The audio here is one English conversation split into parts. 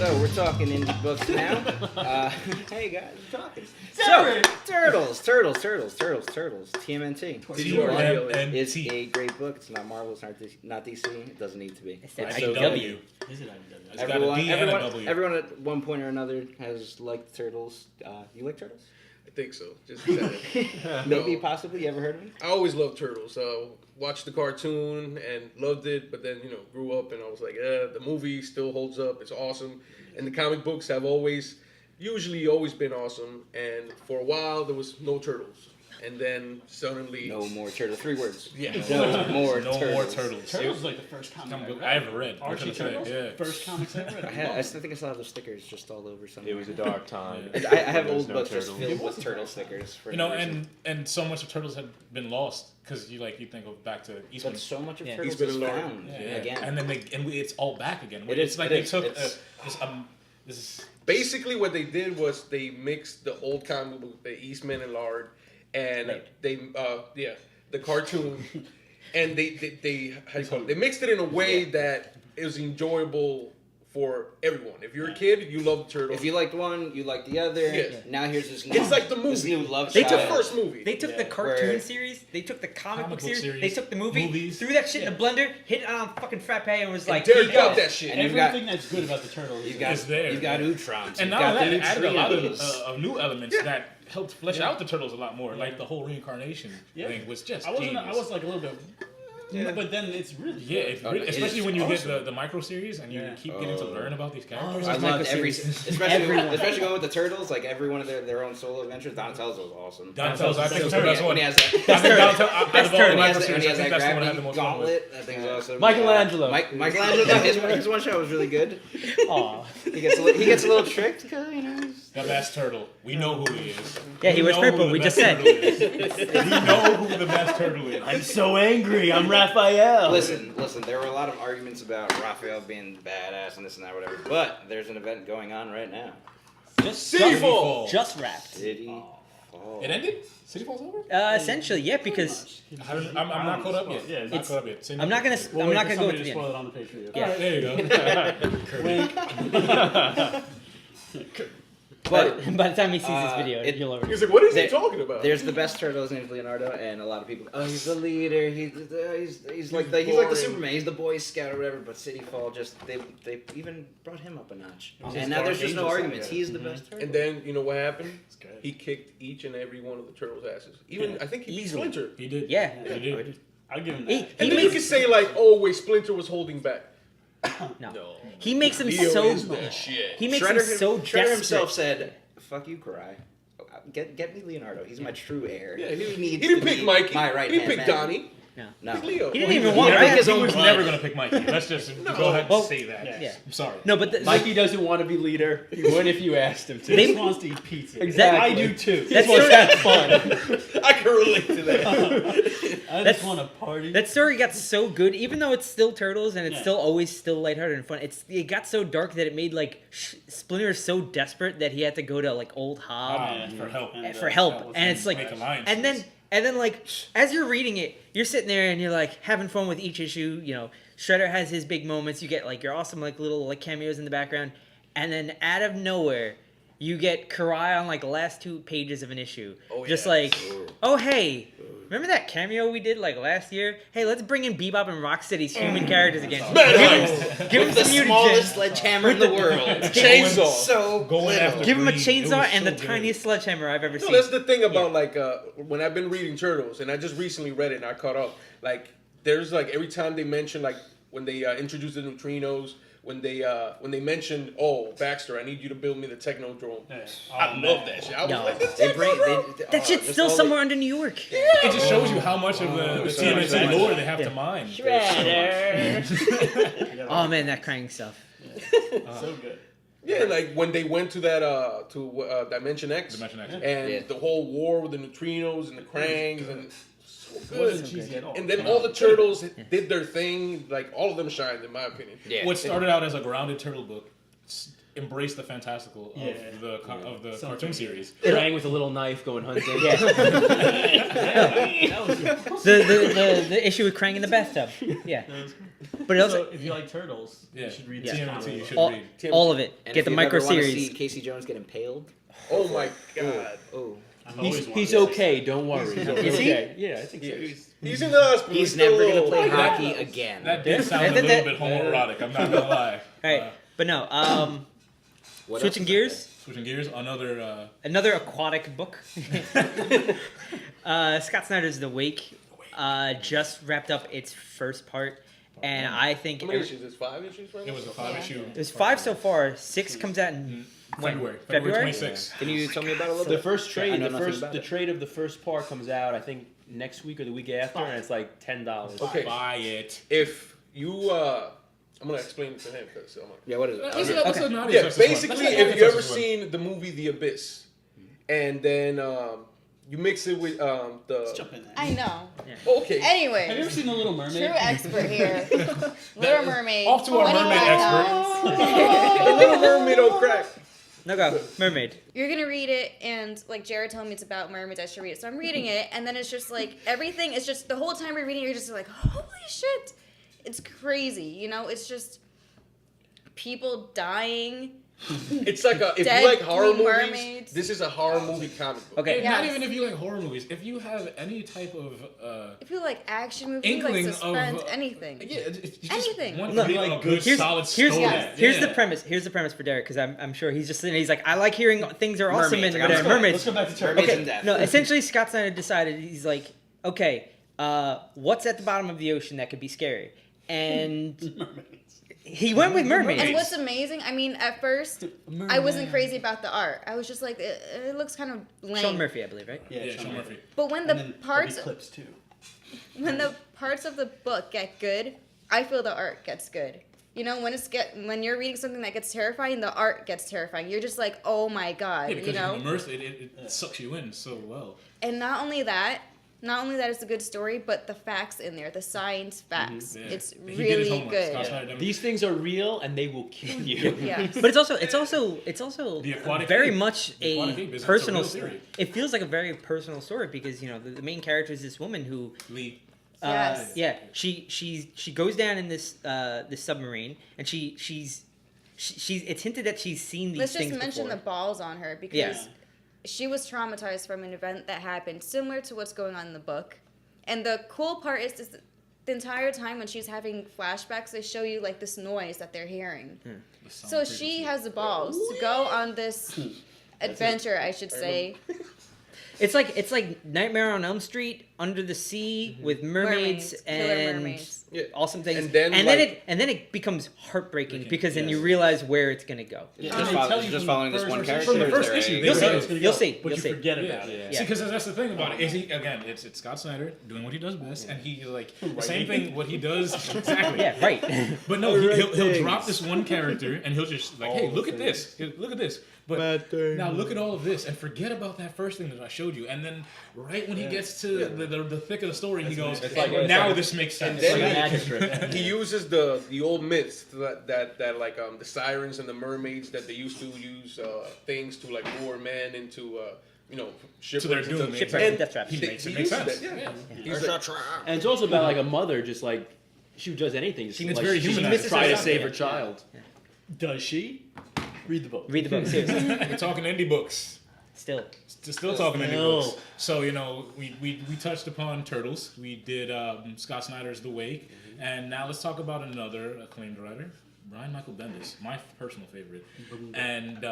So we're talking indie books now. Hey guys, we're talking. So turtles. TMNT is a great book. It's not Marvel. It's not DC. It doesn't need to be. It's IDW. Is it IDW? Everyone at one point or another has liked turtles. You like turtles? I think so. Just maybe, possibly. You ever heard of them? I always loved turtles. Watched the cartoon and loved it, but then grew up and I was like, the movie still holds up. It's awesome, and the comic books have usually always been awesome. And for a while there was no turtles, and then suddenly no more turtles. 3 words. Yeah, no more turtles. Turtles was like the first comic I ever read. Archie Turtles? Yeah. First comics I ever read. I still think I still have the stickers just all over somewhere. It was a dark time. I have old books just filled with turtle stickers. For and so much of turtles have been lost because you think of back to Eastman. But so much of turtles Eastman is and Laura. found again. And then it's all back again. It's like they took this. Basically, what they did was they mixed the old comic book, the Eastman and Lard, and they the cartoon, and they mixed it in a way that it was enjoyable for everyone. If you're a kid, you love the turtles. If you liked one, you liked the other. Yes. Now here's this new. It's like the movie. This new love It's the child. first movie. They took the cartoon series, they took the comic book series, they took the movies. threw that shit in a blender, hit it on fucking frappe, and was like, Derek here you go. got that shit. And everything that's good about the turtles You've got Utrons. And now that added a lot of new elements that helped flesh out the turtles a lot more. Like the whole reincarnation thing was just I was like a little bit. Yeah. But then it's really especially when you get the micro series and you keep getting to learn about these characters. I loved especially going with the turtles. Like every one of their own solo adventures. Donatello's was awesome. Donatello's, I think, was the best one. When he has that, when he has that gravity gauntlet, that thing's awesome. Michelangelo. Michelangelo, his one shot was really good. Aw. He gets a little tricked because The best turtle. We know who he is. Yeah, he was purple. We just said. We know who the best turtle is. I'm so angry. I'm Raphael. Listen. There were a lot of arguments about Raphael being badass and this and that, whatever. But there's an event going on right now. City Fall. Just wrapped. City Fall. It ended? City Fall's over? Essentially, yeah, because I'm not caught up yet. Yeah, not caught up yet. I'm not gonna go to the spoil end. it on the page for you. Yeah. There you go. But by the time he sees this video, you'll already. He's like, what is he talking about? There's the best turtle. His name's Leonardo, and a lot of people. Oh, he's the leader. He's like the Superman. He's the Boy Scout or whatever. But City Fall they even brought him up a notch. And now there's just no arguments. He's the best turtle. And then you know what happened? He kicked each and every one of the turtles' asses. Even I think he beat Splinter. He did. Yeah. He did. I'll give him that. And then you can say like, oh wait, Splinter was holding back. No. He makes him Leo so. is the shit. He makes him so Shredder desperate. himself said, "Fuck you, Karai. Get me Leonardo. He's my true heir. Yeah, he didn't pick Mikey. My right He hand picked man. Donnie. No. Pick Leo. He didn't even want right. He was never going to pick Mikey. Let's just go ahead and say that. Yeah. I'm sorry. No, but Mikey doesn't want to be leader. He would if you asked him to. He just wants to eat pizza. Exactly. I do too. That's fun. I can relate to that. I just want to party. That story got so good, even though it's still turtles and it's still always still lighthearted and fun. It got so dark that it made like Splinter so desperate that he had to go to like Old Hob For help. and it's like, Make alliances. and then like as you're reading it, you're sitting there and you're like having fun with each issue. You know, Shredder has his big moments. You get like your awesome like little like cameos in the background, and then out of nowhere, you get Karai on like the last 2 pages of an issue. Oh hey. Remember that cameo we did like last year? Hey, let's bring in Bebop and Rocksteady's human characters again. Give him the some smallest sledgehammer in the world. Chainsaw. So Going after Give him a Green. chainsaw It was and so the good. tiniest sledgehammer I've ever No, seen. that's the thing about like when I've been reading Turtles, and I just recently read it and I caught up. Like there's like every time they mention like when they introduce the neutrinos, when they mentioned, oh Baxter, I need you to build me the Technodrome. Yeah. I love that shit. I was like, this That shit's still somewhere under New York. It just shows you how much of the TMNT lore they have to mine. Oh man, that crying stuff. So good. Yeah, like when they went to that Dimension X, and the whole war with the neutrinos and the Krangs and so good. Cheesy at all. And then all the turtles did their thing. Like all of them shined, in my opinion. Yeah. What started out as a grounded turtle book embrace the fantastical of the cartoon series. Praying with a little knife, going hunting. Yeah. That was good. the issue with Krang in the bathtub. Yeah. That was good. But it also So if you like turtles, Yeah. you should read TMNT, you should all, read. all of it. And Get if the you micro ever wanna series. see Casey Jones get impaled. Oh my god. Oh. I've always He's wanted okay. Don't worry. Is he? Okay. Yeah, I think so. He's in the hospital. He's still never gonna low. play Like, hockey again. That did sound a little bit homoerotic. I'm not gonna lie. Right. But no. What Switching else? gears. Switching gears, another. Another aquatic book. Scott Snyder's The Wake just wrapped up its first part, and I think How many issues? It's 5 issues right now? It was a 5-issue. there's 5 so far. 6 comes out in February February? 26th. Can you tell me about it a little The bit? first I trade, know the nothing first, about the it. trade of the first part comes out. I think next week or the week after, and it's like $10. Okay. Buy it. If you, I'm gonna explain it to him because Yeah, what is it? That's a naughty yeah, assessment. basically, That's a if naughty you ever assessment. seen the movie The Abyss, and then you mix it with Let's the. jump in there. I know. Okay. Have you ever Anyway, seen The Little Mermaid? true expert here. Little Mermaid. Off to our 25 mermaid pounds. The Little Mermaid on crack. No go. Mermaid. You're gonna read it, and like Jared told me it's about mermaids, I should read it. So I'm reading it, and then it's just like everything is just the whole time you're reading, you're just like, holy shit, it's crazy. You know, it's just people dying. It's like if Dead you like horror green movies, mermaids. this is a horror movie comic book. Okay. Yeah. Not Yes. even if you like horror movies. If you have any type of If you like action movies, you like inkling suspense, of anything. yeah, it's just Anything. one Look, really like, good Here's solid story. here's the Yeah. premise. Here's the premise for Derek because I'm sure he's just sitting there. He's like, I like hearing things are awesome Mermaids. and Like, whatever. let's Mermaids. Let's go back to turtles. Mermaids Okay. in death. No, essentially Scott Snyder decided he's like, okay, what's at the bottom of the ocean that could be scary, and Mermaids. he went with mermaids. And what's amazing, I mean, at first, I wasn't crazy about the art. I was just like, it looks kind of lame. Sean Murphy, I believe, right? Yeah, Sean Murphy. But when And the then parts, there'll be clips too. when the parts of the book get good, I feel the art gets good. You know, when you're reading something that gets terrifying, the art gets terrifying. You're just like, oh my god, Yeah, because you know. you're immersed. It sucks you in so well. And not only that it's a good story, but the facts in there, the science facts, Yeah. it's He did his really homework. good. Scott Snyder done- These things are real, and they will kill you. Yeah. But it's also The aquatic very ape. much The aquatic a ape is a personal real story. theory. It feels like a very personal story because you know the main character is this woman who Lee. Yes. yeah she goes down in this this submarine and she's it's hinted that she's seen these Let's things just mention before. the balls on her because Yeah. she was traumatized from an event that happened similar to what's going on in the book. And the cool part is the entire time when she's having flashbacks, they show you like this noise that they're hearing. The sound So frequency. she has the balls to go on this adventure, I should say. It's like Nightmare on Elm Street, Under the Sea with mermaids, Killer and mermaids. Yeah. awesome things. And then, it becomes heartbreaking Freaking- because then yes. you realize where it's gonna go. It's They just, tell follow, you just from following the this one first- character. from the or is first there issue, a- they You'll say see. it's gonna You'll go, see. But You'll you see. forget Yeah. about it. Yeah. See, because that's the thing about it. Is he again? It's Scott Snyder doing what he does best, and he like the same thing. What he does exactly. Yeah, right. But no, he'll drop this one character, and he'll just like, hey, look at this, look at this. But now look at all of this, and forget about that first thing that I showed you. And then right when he gets to the thick of the story, he goes, now this makes sense. then Like a he- magic trick. he uses the old myths that like the sirens and the mermaids that they used to use things to like lure men into shipwrecks To their and doom, stuff. makes Shipwreck And and death traps. He they- makes he it make uses sense. that, Yeah. He's like, And it's also about like a mother, just like she does anything. Just, It's like, very she humanized. try to herself. save Yeah. her child. Does she? Read the book. Read the book seriously. We're talking indie books. Still. Still talking indie Still. books. So we touched upon Turtles. We did Scott Snyder's The Wake, and now let's talk about another acclaimed writer, Brian Michael Bendis, my personal favorite, and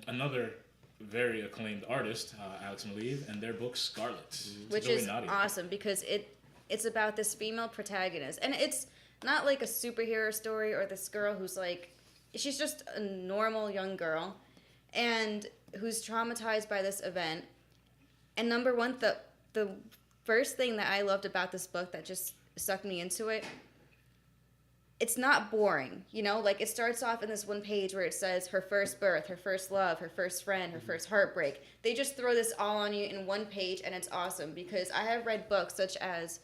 another very acclaimed artist, Alex Maleev, and their book Scarlet, It's Which really is naughty. awesome because it's about this female protagonist. And it's not like a superhero story or this girl who's like, she's just a normal young girl and who's traumatized by this event. And number one, the first thing that I loved about this book that just sucked me into it, it's not boring, you know? Like, it starts off in this one page where it says her first birth, her first love, her first friend, her first heartbreak. They just throw this all on you in one page, and it's awesome because I have read books such as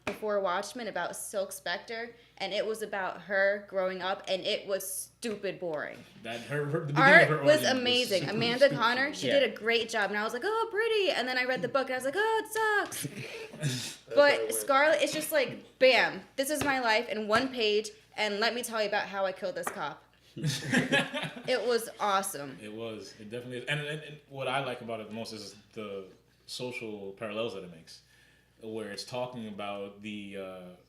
Before Watchmen about Silk Spectre, and it was about her growing up, and it was stupid boring. The beginning of Art her was origin amazing. super Amanda stupid. Connor, she Yeah. did a great job, and I was like, oh, pretty. And then I read the book, and I was like, oh, it sucks. That's how it But went. Scarlet, it's just like, bam, this is my life in one page, and let me tell you about how I killed this cop. It was awesome. It was. It definitely is. And what I like about it the most is the social parallels that it makes, where it's talking about the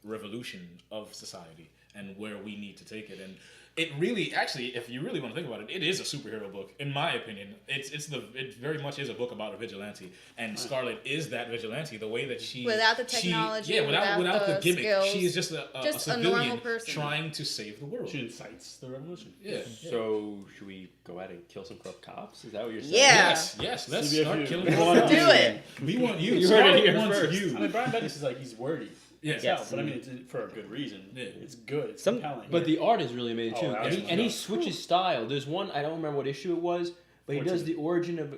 revolution of society and where we need to take it. And it really, actually, if you really want to think about it, it is a superhero book, in my opinion. It very much is a book about a vigilante, and Scarlet is that vigilante. The way that Without the technology, without the the gimmick, skills, she is just a just a civilian normal person. trying to save the world. She incites the revolution. Yeah. So should we go out and kill some corrupt cops? Is that what you're saying? Yeah. Yes. Let's So if start you- killing. you people. wanna Do it. We want you. You heard it Scarlet here wants first. you. I mean, Brian Bendis is like, he's wordy. Yes. Yes. But I mean, it's for a good reason. Yeah. It's good. It's Some- compelling. But the art is really amazing too, Oh, and, he, absolutely. and he switches style. There's one I don't remember what issue it was, but he does the origin of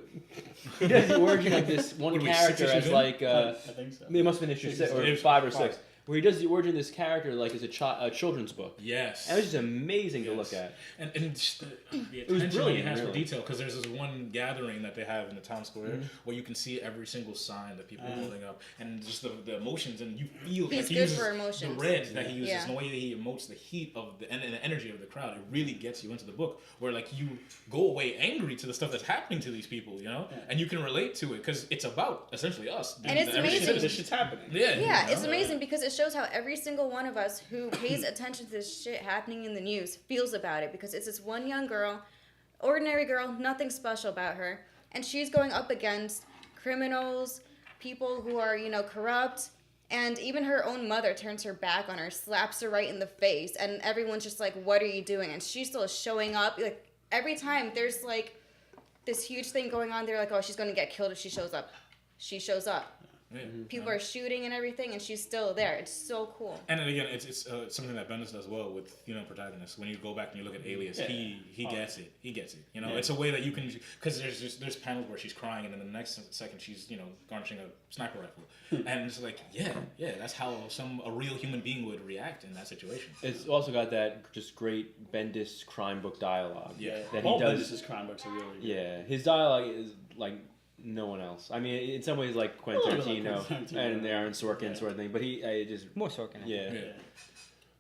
this one What are we, 6 character issues as in? like I think so. it must have been issue Six, 6 or six. 5 or Five. 6, where he does the origin of this character like as a children's book. Yes. And it was just amazing to look Yes. at. And just the was attention brilliant, he has for really. detail, because there's this one gathering that they have in the town square where you can see every single sign that people are holding up, and just the emotions, and you feel He's like he good uses for emotions. the red that he uses, Yeah. and the way that he emotes the heat of and the energy of the crowd. It really gets you into the book, where like you go away angry to the stuff that's happening to these people, and you can relate to it because it's about essentially us. And it's every amazing. citizen. This shit's happening. Yeah. Yeah, you it's know? amazing because it shows how every single one of us who pays attention to this shit happening in the news feels about it, because it's this one young girl, ordinary girl, nothing special about her, and she's going up against criminals, people who are, corrupt, and even her own mother turns her back on her, slaps her right in the face, and everyone's just like, what are you doing? And she's still showing up. Like, every time there's like this huge thing going on, they're like, oh, she's going to get killed if she shows up. She shows up. Yeah. People are shooting and everything, and she's still there. It's so cool. And then again, it's something that Bendis does well with protagonists. When you go back and you look at Alias, Yeah. he gets it. He gets it. It's a way that you can, because there's panels where she's crying, and then the next second she's garnishing a sniper rifle, and it's like yeah, that's how a real human being would react in that situation. It's also got that just great Bendis crime book dialogue. Yeah. that All he does. Bendis' crime books are really good. Yeah, his dialogue is like no one else. I mean, in some ways like Quentin A little bit like Tarantino Quentin and Tarantino. Aaron Sorkin sort of thing, but he just More Sorkin. yeah. Yeah.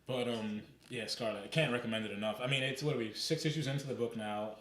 But Scarlet, I can't recommend it enough. I mean, it's 6 issues into the book now.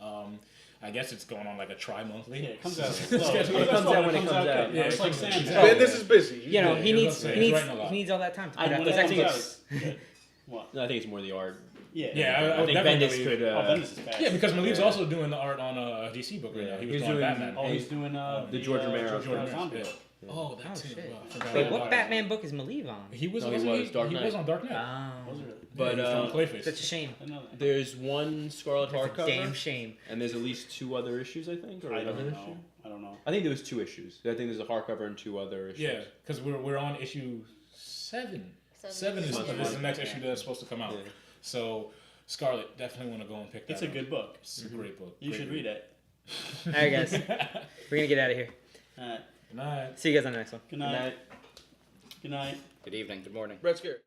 I guess it's going on like a tri-monthly. Yeah, it comes out. Schedule. It comes out when it comes out. Yeah, It's like it's Sam. like- said. Bendis is busy. He Yeah, needs I was he writing a lot. needs all that time to And put out when those it comes out, episodes. it's good. What? No, I think it's more the art. Yeah. Yeah, I think Bendis could. Oh, Bendis is bad. Yeah, because Maliv's Yeah. also doing the art on a DC book right Yeah. now. He He's was doing doing- Batman. Oh, he's doing the George Romero. George Romero, Zombie yeah. book. Oh, that Oh, too. shit. Wow, I forgot Wait, about what that. Batman book is Maliv on? He was. No, he wasn't was Dark He Knight. was on Dark Knight. Was it? But, Yeah, he was on Clayface. Such a shame. I know that. There's one Scarlet That's a hardcover, damn shame. and there's at least 2 other issues, I think, or I another don't issue. know. I don't know. I think there was 2 issues. I think there's a hardcover and 2 other issues. Yeah, because we're on issue 7. 7 is the next issue that's supposed to come out. Yeah. So Scarlet, definitely want to go and pick that It's a up. good book. It's a great book. You Great should read it. All right, guys, we're gonna get out of here. All right. Good night. See you guys on the next one. Good night. Good night. Good evening. Good morning. Red Scare.